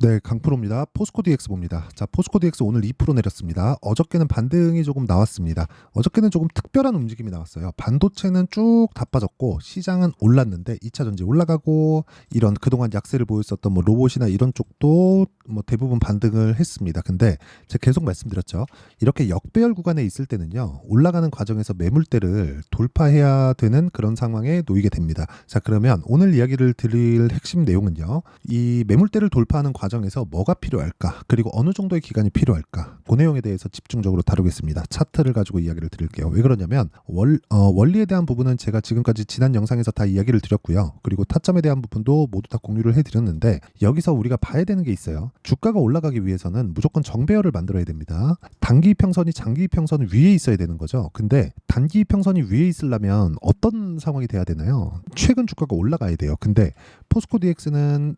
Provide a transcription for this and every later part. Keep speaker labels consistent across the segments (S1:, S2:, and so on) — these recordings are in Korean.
S1: 네, 강프로입니다. 포스코 DX 봅니다. 자, 포스코 DX 오늘 2% 내렸습니다. 어저께는 반등이 조금 나왔습니다. 어저께는 조금 특별한 움직임이 나왔어요. 반도체는 쭉 다 빠졌고 시장은 올랐는데 2차 전지 올라가고 이런 그동안 약세를 보였었던 뭐 로봇이나 이런 쪽도 뭐 대부분 반등을 했습니다. 근데 제가 계속 말씀드렸죠. 이렇게 역배열 구간에 있을 때는요. 올라가는 과정에서 매물대를 돌파해야 되는 그런 상황에 놓이게 됩니다. 자, 그러면 오늘 이야기를 드릴 핵심 내용은요. 이 매물대를 돌파하는 과정에서 뭐가 필요할까? 그리고 어느 정도의 기간이 필요할까? 그 내용에 대해서 집중적으로 다루겠습니다. 차트를 가지고 이야기를 드릴게요. 왜 그러냐면 원리에 대한 부분은 제가 지금까지 지난 영상에서 다 이야기를 드렸고요. 그리고 타점에 대한 부분도 모두 다 공유를 해드렸는데 여기서 우리가 봐야 되는 게 있어요. 주가가 올라가기 위해서는 무조건 정배열을 만들어야 됩니다. 단기 이평선이 장기 이평선 위에 있어야 되는 거죠. 근데 단기 이평선이 위에 있으려면 어떤 상황이 돼야 되나요? 최근 주가가 올라가야 돼요. 근데 포스코 DX는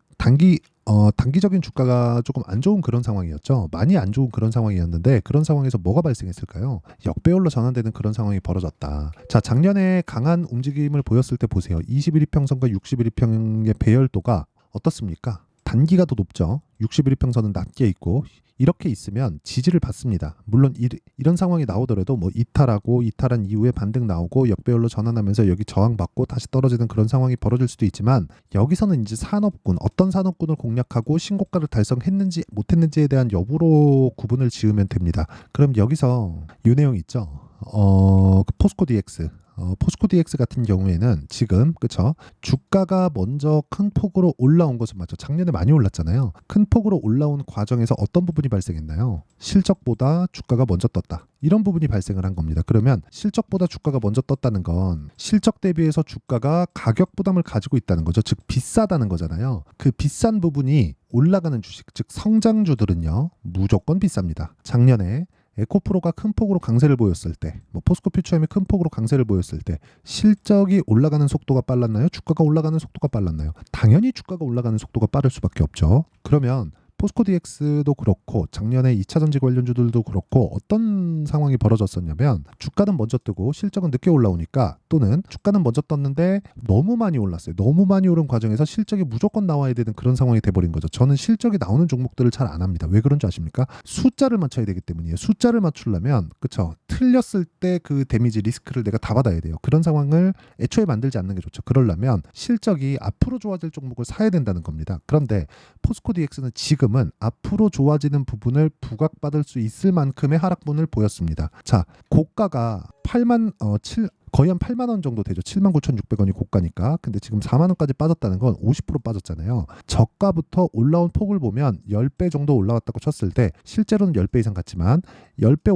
S1: 단기적인 주가가 조금 안 좋은 그런 상황이었죠. 많이 안 좋은 그런 상황이었는데 그런 상황에서 뭐가 발생했을까요? 역배열로 전환되는 그런 상황이 벌어졌다. 자, 작년에 강한 움직임을 보였을 때 보세요. 21이평선과 61이평의 배열도가 어떻습니까? 단기가 더 높죠. 61이평선은 낮게 있고 이렇게 있으면 지지를 받습니다. 물론 이런 상황이 나오더라도 뭐 이탈한 이후에 반등 나오고 역배열로 전환하면서 여기 저항받고 다시 떨어지는 그런 상황이 벌어질 수도 있지만 여기서는 이제 어떤 산업군을 공략하고 신고가를 달성했는지 못했는지에 대한 여부로 구분을 지으면 됩니다. 그럼 여기서 이 내용 있죠. 포스코 DX. 포스코 DX 같은 경우에는 지금 그쵸 주가가 먼저 큰 폭으로 올라온 것은 맞죠. 작년에 많이 올랐잖아요. 큰 폭으로 올라온 과정에서 어떤 부분이 발생했나요? 실적보다 주가가 먼저 떴다. 이런 부분이 발생을 한 겁니다. 그러면 실적보다 주가가 먼저 떴다는 건 실적 대비해서 주가가 가격 부담을 가지고 있다는 거죠. 즉 비싸다는 거잖아요. 그 비싼 부분이 올라가는 주식, 즉 성장주들은요 무조건 비쌉니다. 작년에 에코프로가 큰 폭으로 강세를 보였을 때, 뭐 포스코 퓨처엠이 큰 폭으로 강세를 보였을 때 실적이 올라가는 속도가 빨랐나요? 주가가 올라가는 속도가 빨랐나요? 당연히 주가가 올라가는 속도가 빠를 수밖에 없죠. 그러면 포스코 DX도 그렇고 작년에 2차 전지 관련주들도 그렇고 어떤 상황이 벌어졌었냐면 주가는 먼저 뜨고 실적은 늦게 올라오니까 또는 주가는 먼저 떴는데 너무 많이 올랐어요. 너무 많이 오른 과정에서 실적이 무조건 나와야 되는 그런 상황이 돼버린 거죠. 저는 실적이 나오는 종목들을 잘 안 합니다. 왜 그런지 아십니까? 숫자를 맞춰야 되기 때문이에요. 숫자를 맞추려면 그쵸? 틀렸을 때 그 데미지 리스크를 내가 다 받아야 돼요. 그런 상황을 애초에 만들지 않는 게 좋죠. 그러려면 실적이 앞으로 좋아질 종목을 사야 된다는 겁니다. 그런데 포스코 DX는 지금은 앞으로 좋아지는 부분을 부각받을 수 있을 만큼의 하락분을 보였습니다. 자, 고가가 거의 한 8만 원 정도 되죠. 79,600원이 고가니까. 근데 지금 4만 원까지 빠졌다는 건 50% 빠졌잖아요. 저가부터 올라온 폭을 보면 10배 정도 올라왔다고 쳤을 때 실제로는 10배 이상 같지만 10배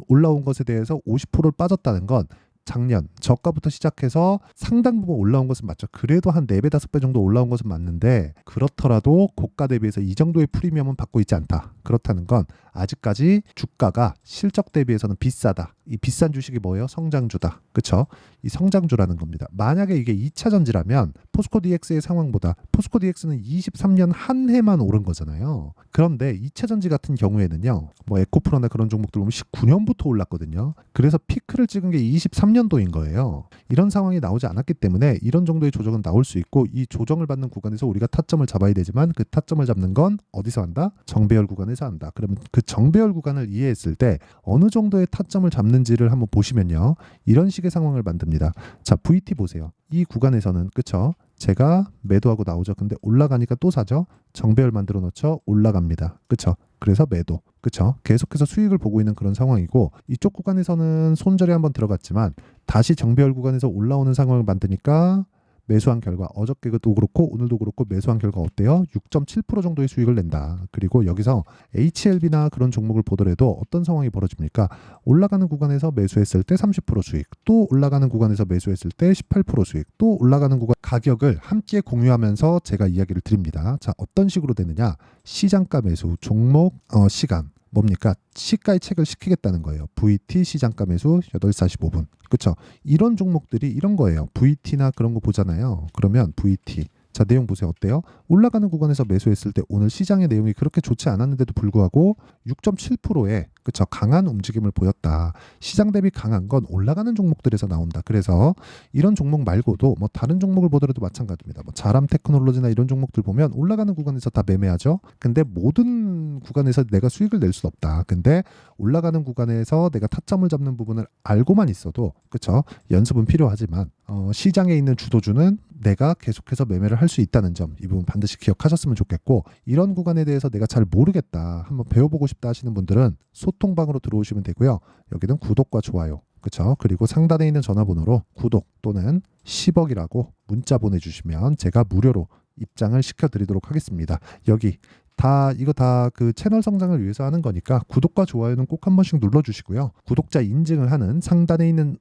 S1: 올라온 것에 대해서 50%를 빠졌다는 건 작년 저가부터 시작해서 상당 부분 올라온 것은 맞죠. 그래도 한 4배, 5배 정도 올라온 것은 맞는데 그렇더라도 고가 대비해서 이 정도의 프리미엄은 받고 있지 않다. 그렇다는 건 아직까지 주가가 실적 대비해서는 비싸다. 이 비싼 주식이 뭐예요? 성장주다. 그쵸? 이 성장주라는 겁니다. 만약에 이게 2차 전지라면 포스코 DX의 상황보다 포스코 DX는 23년 한 해만 오른 거잖아요. 그런데 2차 전지 같은 경우에는요. 뭐 에코프로나 그런 종목들 보면 19년부터 올랐거든요. 그래서 피크를 찍은 게 23년도인 거예요. 이런 상황이 나오지 않았기 때문에 이런 정도의 조정은 나올 수 있고 이 조정을 받는 구간에서 우리가 타점을 잡아야 되지만 그 타점을 잡는 건 어디서 한다? 정배열 구간에서 한다. 그러면 그 정배열 구간을 이해했을 때 어느 정도의 타점을 잡는지를 한번 보시면요. 이런 식의 상황을 만듭니다. 자, VT 보세요. 이 구간에서는 그쵸? 제가 매도하고 나오죠. 근데 올라가니까 또 사죠. 정배열 만들어 놓죠. 올라갑니다. 그쵸? 그래서 매도. 그쵸? 계속해서 수익을 보고 있는 그런 상황이고 이쪽 구간에서는 손절에 한번 들어갔지만 다시 정배열 구간에서 올라오는 상황을 만드니까 매수한 결과 어저께도 그렇고 오늘도 그렇고 매수한 결과 어때요? 6.7% 정도의 수익을 낸다. 그리고 여기서 HLB나 그런 종목을 보더라도 어떤 상황이 벌어집니까? 올라가는 구간에서 매수했을 때 30% 수익, 또 올라가는 구간에서 매수했을 때 18% 수익, 또 올라가는 구간 가격을 함께 공유하면서 제가 이야기를 드립니다. 자, 어떤 식으로 되느냐? 시장가 매수, 종목, 시간. 뭡니까? 시가의 책을 시키겠다는 거예요. VT 시장가 매수 8시 45분. 그쵸? 이런 종목들이 이런 거예요. VT나 그런 거 보잖아요. 그러면 VT. 자, 내용 보세요. 어때요? 올라가는 구간에서 매수했을 때 오늘 시장의 내용이 그렇게 좋지 않았는데도 불구하고 6.7%의 그쵸, 강한 움직임을 보였다. 시장 대비 강한 건 올라가는 종목들에서 나온다. 그래서 이런 종목 말고도 뭐 다른 종목을 보더라도 마찬가지입니다. 뭐 자람 테크놀로지나 이런 종목들 보면 올라가는 구간에서 다 매매하죠. 근데 모든 구간에서 내가 수익을 낼 수 없다. 근데 올라가는 구간에서 내가 타점을 잡는 부분을 알고만 있어도 그쵸, 연습은 필요하지만 시장에 있는 주도주는 내가 계속해서 매매를 할 수 있다는 점, 이 부분 반드시 기억하셨으면 좋겠고, 이런 구간에 대해서 내가 잘 모르겠다, 한번 배워보고 싶다 하시는 분들은 소통방으로 들어오시면 되고요. 여기는 구독과 좋아요, 그쵸? 그리고 상단에 있는 전화번호로 구독 또는 10억이라고 문자 보내주시면 제가 무료로 입장을 시켜드리도록 하겠습니다. 여기 이거 다 그 채널 성장을 위해서 하는 거니까 구독과 좋아요는 꼭 한 번씩 눌러주시고요. 구독자 인증을 하는 상단에 있는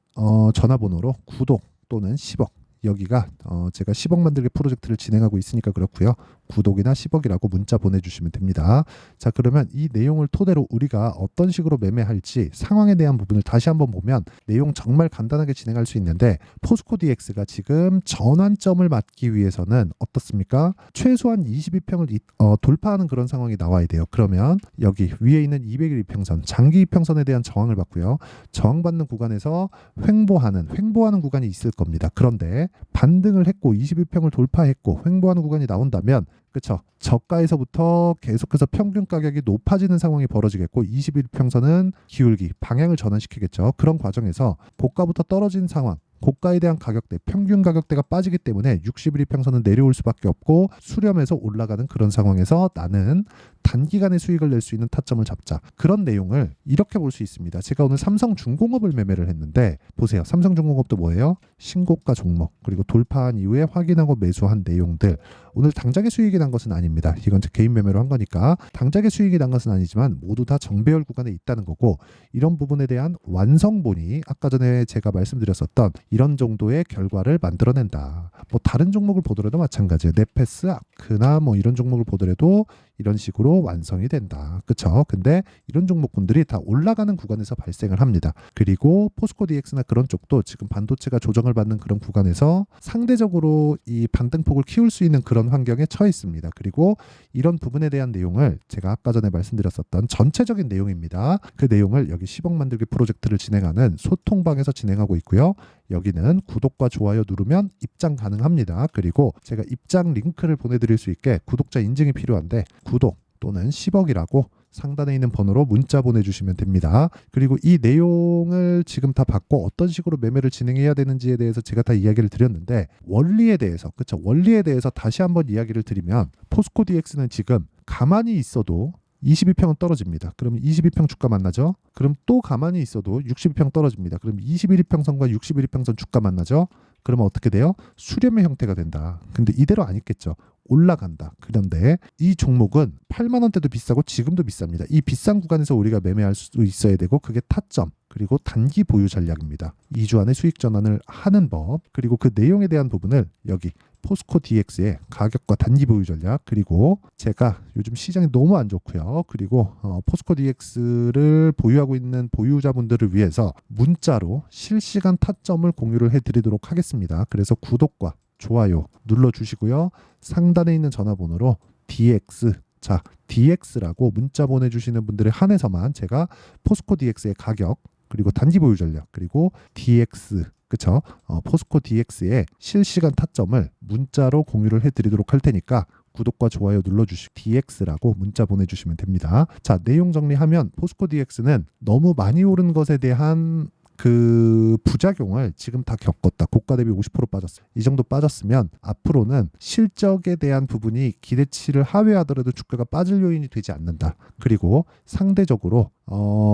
S1: 전화번호로 구독 또는 10억, 여기가 제가 10억 만들기 프로젝트를 진행하고 있으니까 그렇고요. 구독이나 10억이라고 문자 보내주시면 됩니다. 자, 그러면 이 내용을 토대로 우리가 어떤 식으로 매매할지 상황에 대한 부분을 다시 한번 보면 내용 정말 간단하게 진행할 수 있는데, 포스코 DX가 지금 전환점을 맞기 위해서는 어떻습니까? 최소한 22평을 돌파하는 그런 상황이 나와야 돼요. 그러면 여기 위에 있는 200일 이평선, 장기 이평선에 대한 저항을 받고요. 저항받는 구간에서 횡보하는 구간이 있을 겁니다. 그런데 반등을 했고 21평을 돌파했고 횡보하는 구간이 나온다면, 그렇죠, 저가에서부터 계속해서 평균 가격이 높아지는 상황이 벌어지겠고 21평선은 기울기, 방향을 전환시키겠죠. 그런 과정에서 고가부터 떨어진 상황, 고가에 대한 가격대, 평균 가격대가 빠지기 때문에 60일 이평선은 내려올 수밖에 없고 수렴해서 올라가는 그런 상황에서 나는 단기간에 수익을 낼 수 있는 타점을 잡자. 그런 내용을 이렇게 볼 수 있습니다. 제가 오늘 삼성중공업을 매매를 했는데 보세요. 삼성중공업도 뭐예요? 신고가 종목, 그리고 돌파한 이후에 확인하고 매수한 내용들. 오늘 당장의 수익이 난 것은 아닙니다. 이건 제 개인 매매로 한 거니까 당장의 수익이 난 것은 아니지만 모두 다 정배열 구간에 있다는 거고, 이런 부분에 대한 완성본이 아까 전에 제가 말씀드렸었던 이런 정도의 결과를 만들어낸다. 뭐 다른 종목을 보더라도 마찬가지예요. 네페스, 아크나 뭐 이런 종목을 보더라도 이런 식으로 완성이 된다. 그쵸? 근데 이런 종목군들이 다 올라가는 구간에서 발생을 합니다. 그리고 포스코 DX나 그런 쪽도 지금 반도체가 조정을 받는 그런 구간에서 상대적으로 이 반등폭을 키울 수 있는 그런 환경에 처해 있습니다. 그리고 이런 부분에 대한 내용을 제가 아까 전에 말씀드렸었던 전체적인 내용입니다. 그 내용을 여기 10억 만들기 프로젝트를 진행하는 소통방에서 진행하고 있고요. 여기는 구독과 좋아요 누르면 입장 가능합니다. 그리고 제가 입장 링크를 보내드릴 수 있게 구독자 인증이 필요한데 구독 또는 10억이라고 상단에 있는 번호로 문자 보내주시면 됩니다. 그리고 이 내용을 지금 다 받고 어떤 식으로 매매를 진행해야 되는지에 대해서 제가 다 이야기를 드렸는데, 원리에 대해서, 그쵸, 원리에 대해서 다시 한번 이야기를 드리면 포스코 DX는 지금 가만히 있어도 22평은 떨어집니다. 그럼 22평 주가 만나죠? 그럼 또 가만히 있어도 62평 떨어집니다. 그럼 21평선과 61평선 주가 만나죠? 그러면 어떻게 돼요? 수렴의 형태가 된다. 근데 이대로 안 있겠죠. 올라간다. 그런데 이 종목은 8만 원대도 비싸고 지금도 비쌉니다. 이 비싼 구간에서 우리가 매매할 수 있어야 되고, 그게 타점, 그리고 단기 보유 전략입니다. 2주 안에 수익 전환을 하는 법, 그리고 그 내용에 대한 부분을 여기 포스코 DX의 가격과 단기 보유 전략, 그리고 제가 요즘 시장이 너무 안 좋고요. 그리고 포스코 DX를 보유하고 있는 보유자분들을 위해서 문자로 실시간 타점을 공유를 해드리도록 하겠습니다. 그래서 구독과 좋아요 눌러주시고요. 상단에 있는 전화번호로 DX, 자, DX라고 문자 보내주시는 분들에 한해서만 제가 포스코 DX의 가격, 그리고 단기 보유 전략, 그리고 DX, 그쵸? 포스코 DX의 실시간 타점을 문자로 공유를 해드리도록 할 테니까 구독과 좋아요 눌러주시고 DX라고 문자 보내주시면 됩니다. 자, 내용 정리하면 포스코 DX는 너무 많이 오른 것에 대한 그 부작용을 지금 다 겪었다. 고가 대비 50% 빠졌어요. 이 정도 빠졌으면 앞으로는 실적에 대한 부분이 기대치를 하회하더라도 주가가 빠질 요인이 되지 않는다. 그리고 상대적으로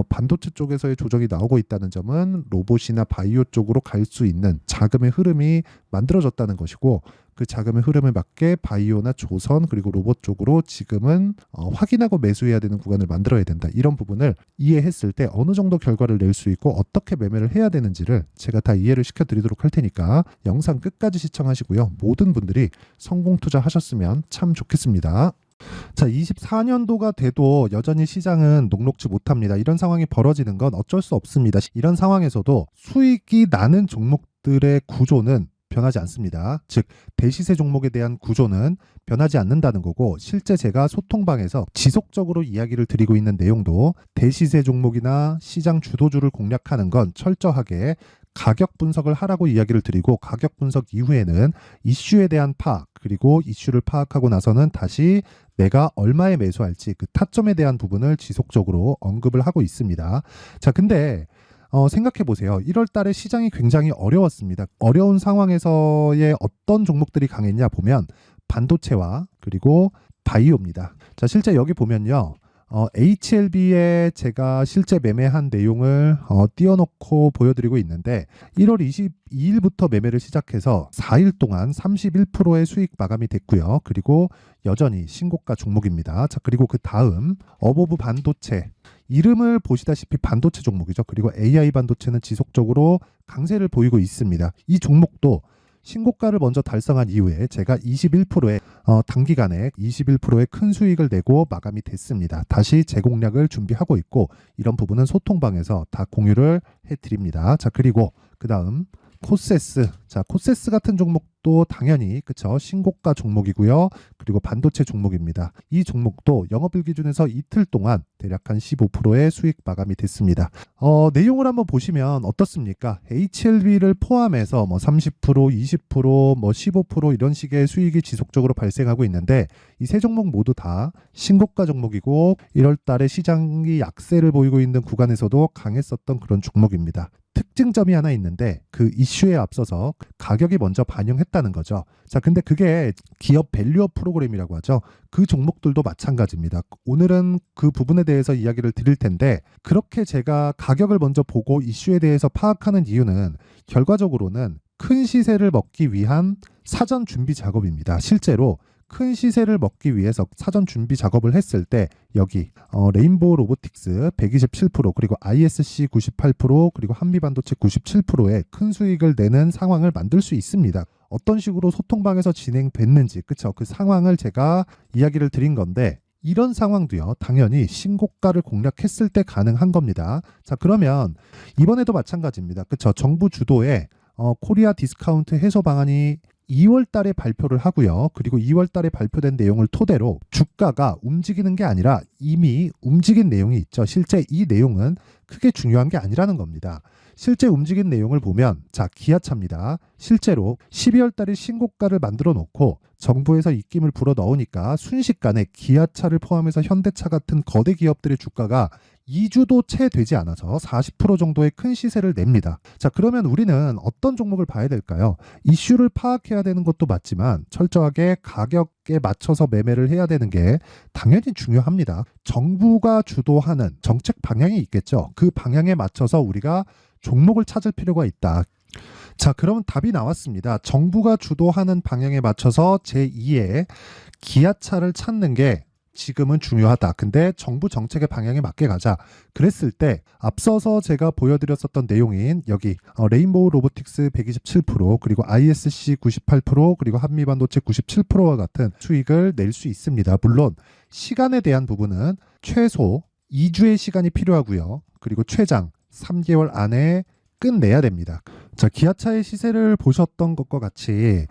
S1: 반도체 쪽에서의 조정이 나오고 있다는 점은 로봇이나 바이오 쪽으로 갈 수 있는 자금의 흐름이 만들어졌다는 것이고, 그 자금의 흐름에 맞게 바이오나 조선 그리고 로봇 쪽으로 지금은 확인하고 매수해야 되는 구간을 만들어야 된다. 이런 부분을 이해했을 때 어느 정도 결과를 낼 수 있고 어떻게 매매를 해야 되는지를 제가 다 이해를 시켜드리도록 할 테니까 영상 끝까지 시청하시고요. 모든 분들이 성공 투자하셨으면 참 좋겠습니다. 자, 24년도가 돼도 여전히 시장은 녹록지 못합니다. 이런 상황이 벌어지는 건 어쩔 수 없습니다. 이런 상황에서도 수익이 나는 종목들의 구조는 변하지 않습니다. 즉 대시세 종목에 대한 구조는 변하지 않는다는 거고, 실제 제가 소통방에서 지속적으로 이야기를 드리고 있는 내용도 대시세 종목이나 시장 주도주를 공략하는 건 철저하게 가격 분석을 하라고 이야기를 드리고, 가격 분석 이후에는 이슈에 대한 파악, 그리고 이슈를 파악하고 나서는 다시 내가 얼마에 매수할지 그 타점에 대한 부분을 지속적으로 언급을 하고 있습니다. 자, 근데 생각해 보세요. 1월 달에 시장이 굉장히 어려웠습니다. 어려운 상황에서의 어떤 종목들이 강했냐 보면 반도체와 그리고 바이오입니다. 자, 실제 여기 보면요. HLB에 제가 실제 매매한 내용을 띄워놓고 보여드리고 있는데, 1월 22일부터 매매를 시작해서 4일 동안 31%의 수익 마감이 됐고요. 그리고 여전히 신고가 종목입니다. 자, 그리고 그 다음 어보브 반도체, 이름을 보시다시피 반도체 종목이죠. 그리고 AI 반도체는 지속적으로 강세를 보이고 있습니다. 이 종목도 신고가를 먼저 달성한 이후에 제가 21%의 단기간에 21%의 큰 수익을 내고 마감이 됐습니다. 다시 재공략을 준비하고 있고, 이런 부분은 소통방에서 다 공유를 해드립니다. 자, 그리고 그 다음 코세스. 자, 코세스 같은 종목도 당연히 그쵸, 신고가 종목이고요. 그리고 반도체 종목입니다. 이 종목도 영업일 기준에서 이틀 동안 대략 한 15%의 수익 마감이 됐습니다. 내용을 한번 보시면 어떻습니까? HLB를 포함해서 뭐 30%, 20%, 뭐 15% 이런 식의 수익이 지속적으로 발생하고 있는데, 이 세 종목 모두 다 신고가 종목이고 1월 달에 시장이 약세를 보이고 있는 구간에서도 강했었던 그런 종목입니다. 특징점이 하나 있는데, 그 이슈에 앞서서 가격이 먼저 반영했다는 거죠. 자, 근데 그게 기업 밸류업 프로그램이라고 하죠. 그 종목들도 마찬가지입니다. 오늘은 그 부분에 대해서 이야기를 드릴 텐데, 그렇게 제가 가격을 먼저 보고 이슈에 대해서 파악하는 이유는 결과적으로는 큰 시세를 먹기 위한 사전 준비 작업입니다. 실제로 큰 시세를 먹기 위해서 사전 준비 작업을 했을 때 여기 레인보우 로보틱스 127%, 그리고 ISC 98%, 그리고 한미반도체 97%의 큰 수익을 내는 상황을 만들 수 있습니다. 어떤 식으로 소통방에서 진행됐는지, 그쵸, 그 상황을 제가 이야기를 드린 건데, 이런 상황도요 당연히 신고가를 공략했을 때 가능한 겁니다. 자, 그러면 이번에도 마찬가지입니다. 그쵸, 정부 주도의 코리아 디스카운트 해소 방안이 2월 달에 발표를 하고요. 그리고 2월 달에 발표된 내용을 토대로 주가가 움직이는 게 아니라 이미 움직인 내용이 있죠. 실제 이 내용은 크게 중요한 게 아니라는 겁니다. 실제 움직인 내용을 보면, 자, 기아차입니다. 실제로 12월 달에 신고가를 만들어 놓고 정부에서 입김을 불어 넣으니까 순식간에 기아차를 포함해서 현대차 같은 거대 기업들의 주가가 2주도 채 되지 않아서 40% 정도의 큰 시세를 냅니다. 자, 그러면 우리는 어떤 종목을 봐야 될까요? 이슈를 파악해야 되는 것도 맞지만 철저하게 가격에 맞춰서 매매를 해야 되는 게 당연히 중요합니다. 정부가 주도하는 정책 방향이 있겠죠. 그 방향에 맞춰서 우리가 종목을 찾을 필요가 있다. 자, 그러면 답이 나왔습니다. 정부가 주도하는 방향에 맞춰서 제2의 기아차를 찾는 게 지금은 중요하다. 근데 정부 정책의 방향에 맞게 가자. 그랬을 때 앞서서 제가 보여드렸었던 내용인 여기 레인보우 로보틱스 127%, 그리고 ISC 98%, 그리고 한미반도체 97%와 같은 수익을 낼 수 있습니다. 물론 시간에 대한 부분은 최소 2주의 시간이 필요하고요. 그리고 최장 3개월 안에 끝내야 됩니다. 자, 기아차의 시세를 보셨던 것과 같이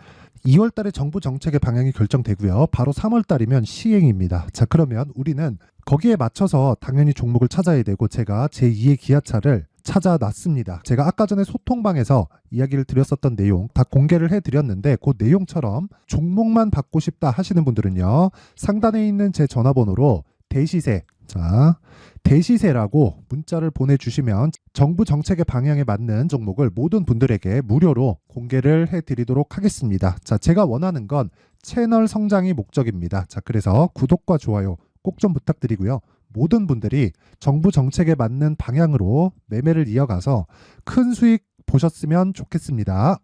S1: 2월 달에 정부 정책의 방향이 결정되고요. 바로 3월 달이면 시행입니다. 자, 그러면 우리는 거기에 맞춰서 당연히 종목을 찾아야 되고, 제가 제2의 기아차를 찾아놨습니다. 제가 아까 전에 소통방에서 이야기를 드렸었던 내용 다 공개를 해드렸는데, 그 내용처럼 종목만 받고 싶다 하시는 분들은요, 상단에 있는 제 전화번호로 대시세, 자, 대시세라고 문자를 보내주시면 정부 정책의 방향에 맞는 종목을 모든 분들에게 무료로 공개를 해드리도록 하겠습니다. 자, 제가 원하는 건 채널 성장이 목적입니다. 자, 그래서 구독과 좋아요 꼭 좀 부탁드리고요. 모든 분들이 정부 정책에 맞는 방향으로 매매를 이어가서 큰 수익 보셨으면 좋겠습니다.